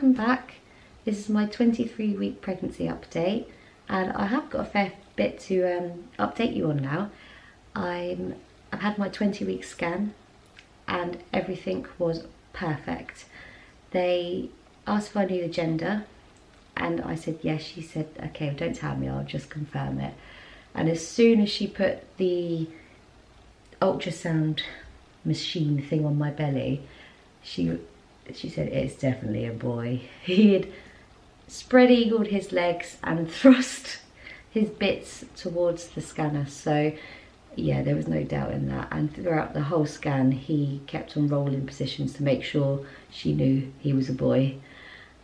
welcome back. This is my 23-week pregnancy update, and I have got a fair bit to update you on now. I've had my 20-week scan and everything was perfect. They asked if I knew the gender and I said yes. She said, okay, well, don't tell me, I'll just confirm it. And as soon as she put the ultrasound machine thing on my belly, she said, it's definitely a boy. He had spread eagled his legs and thrust his bits towards the scanner. So yeah, there was no doubt in that. And throughout the whole scan, he kept on rolling positions to make sure she knew he was a boy.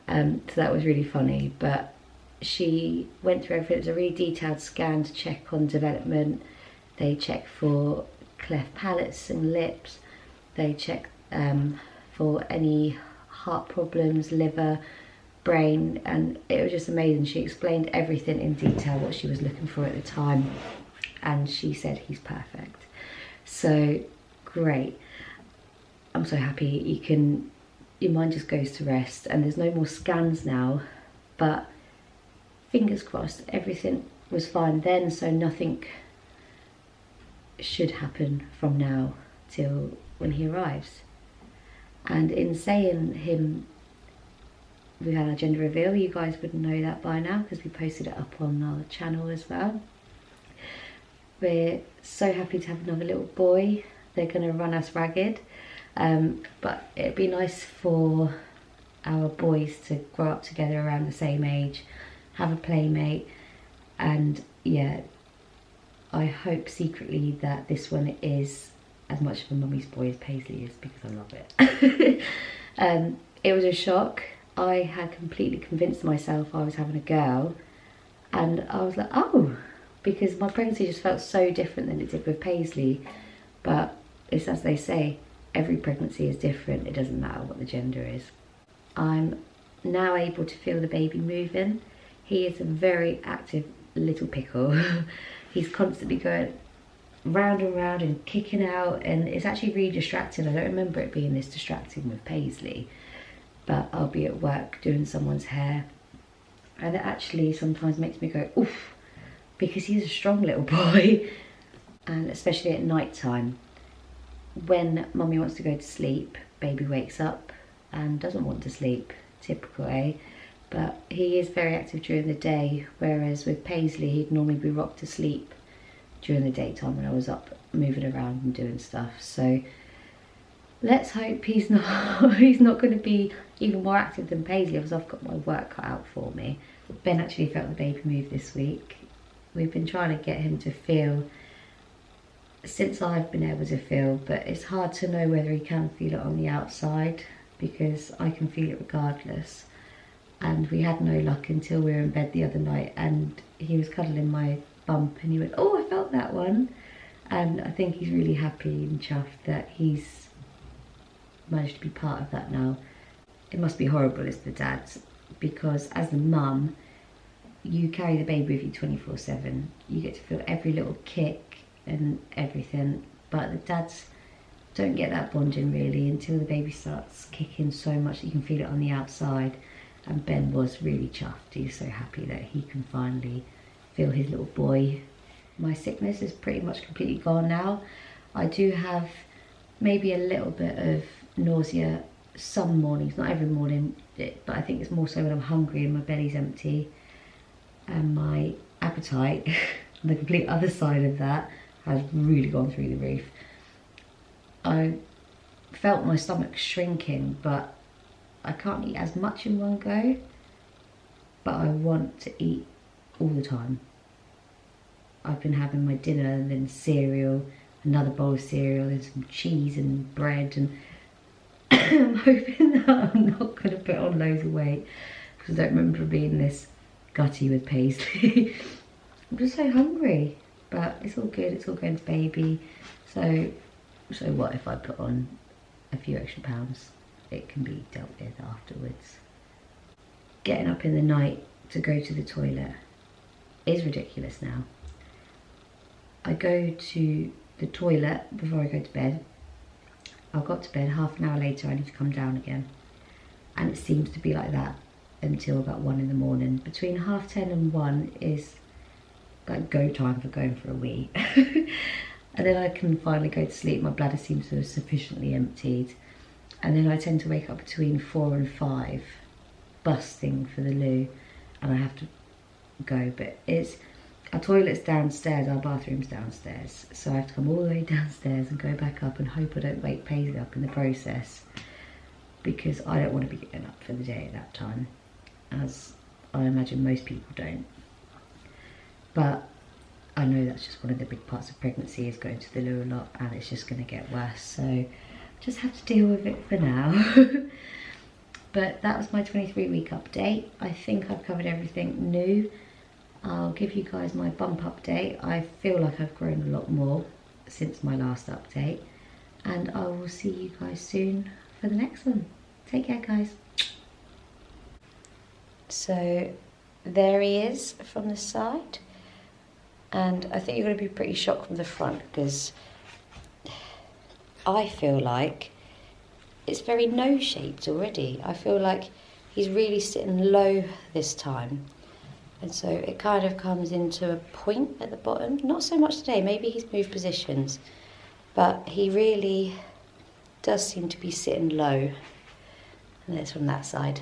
So that was really funny. But she went through everything. It was a really detailed scan to check on development. They checked for cleft palates and lips. They checked for any heart problems, liver, brain, and it was just amazing. She explained everything in detail, what she was looking for at the time, and she said he's perfect. So great. I'm so happy. Your mind just goes to rest, and there's no more scans now, but fingers crossed everything was fine then, so nothing should happen from now till when he arrives. And in saying we had our gender reveal, you guys would know that by now because we posted it up on our channel as well. We're so happy to have another little boy. They're going to run us ragged, but it'd be nice for our boys to grow up together around the same age, have a playmate, and yeah, I hope secretly that this one is as much of a mummy's boy as Paisley is, because I love it. It was a shock. I had completely convinced myself I was having a girl, and I was like, oh, because my pregnancy just felt so different than it did with Paisley. But it's as they say, every pregnancy is different. It doesn't matter what the gender is. I'm now able to feel the baby moving. He is a very active little pickle. He's constantly going round and round and kicking out, and it's actually really distracting. I don't remember it being this distracting with Paisley, but I'll be at work doing someone's hair and it actually sometimes makes me go oof, because he's a strong little boy. And especially at night time, when mummy wants to go to sleep, baby wakes up and doesn't want to sleep. Typical, eh? But he is very active during the day, whereas with Paisley he'd normally be rocked to sleep during the daytime when I was up moving around and doing stuff. So let's hope he's not going to be even more active than Paisley, because I've got my work cut out for me. Ben actually felt the baby move this week. We've been trying to get him to feel since I've been able to feel, but it's hard to know whether he can feel it on the outside, because I can feel it regardless. And we had no luck until we were in bed the other night and he was cuddling my bump and he went, oh, I felt that one. And I think he's really happy and chuffed that he's managed to be part of that now. It must be horrible as the dad, because as the mum, you carry the baby with you 24/7. You get to feel every little kick and everything, but the dads don't get that bonding really until the baby starts kicking so much that you can feel it on the outside. And Ben was really chuffed. He's so happy that he can finally feel his little boy. My sickness is pretty much completely gone now. I do have maybe a little bit of nausea some mornings, not every morning, but I think it's more so when I'm hungry and my belly's empty. And my appetite, the complete other side of that, has really gone through the roof. I felt my stomach shrinking, but I can't eat as much in one go, but I want to eat all the time. I've been having my dinner and then cereal, another bowl of cereal and some cheese and bread, and I'm hoping that I'm not going to put on loads of weight, because I don't remember being this gutty with Paisley. I'm just so hungry, but it's all good. It's all going to baby. So what if I put on a few extra pounds? It can be dealt with afterwards. Getting up in the night to go to the toilet is ridiculous now. I go to the toilet before I go to bed. I'll go up to bed, half an hour later I need to come down again. and it seems to be like that until about 1 in the morning. Between 10:30 and 1 is like go time for going for a wee. And then I can finally go to sleep. My bladder seems to have sufficiently emptied. And then I tend to wake up between 4 and 5, busting for the loo, and I have to go. But our toilet's downstairs, our bathroom's downstairs, so I have to come all the way downstairs and go back up and hope I don't wake Paisley up in the process, because I don't want to be getting up for the day at that time, as I imagine most people don't. But I know that's just one of the big parts of pregnancy, is going to the loo a lot, and it's just going to get worse, so just have to deal with it for now. But that was my 23-week update. I think I've covered everything new. I'll give you guys my bump update. I feel like I've grown a lot more since my last update, and I will see you guys soon for the next one. Take care, guys. So there he is from the side, and I think you're going to be pretty shocked from the front, because I feel like it's very nose shaped already. I feel like he's really sitting low this time, and so it kind of comes into a point at the bottom. Not so much today, maybe he's moved positions, but he really does seem to be sitting low. And it's from that side.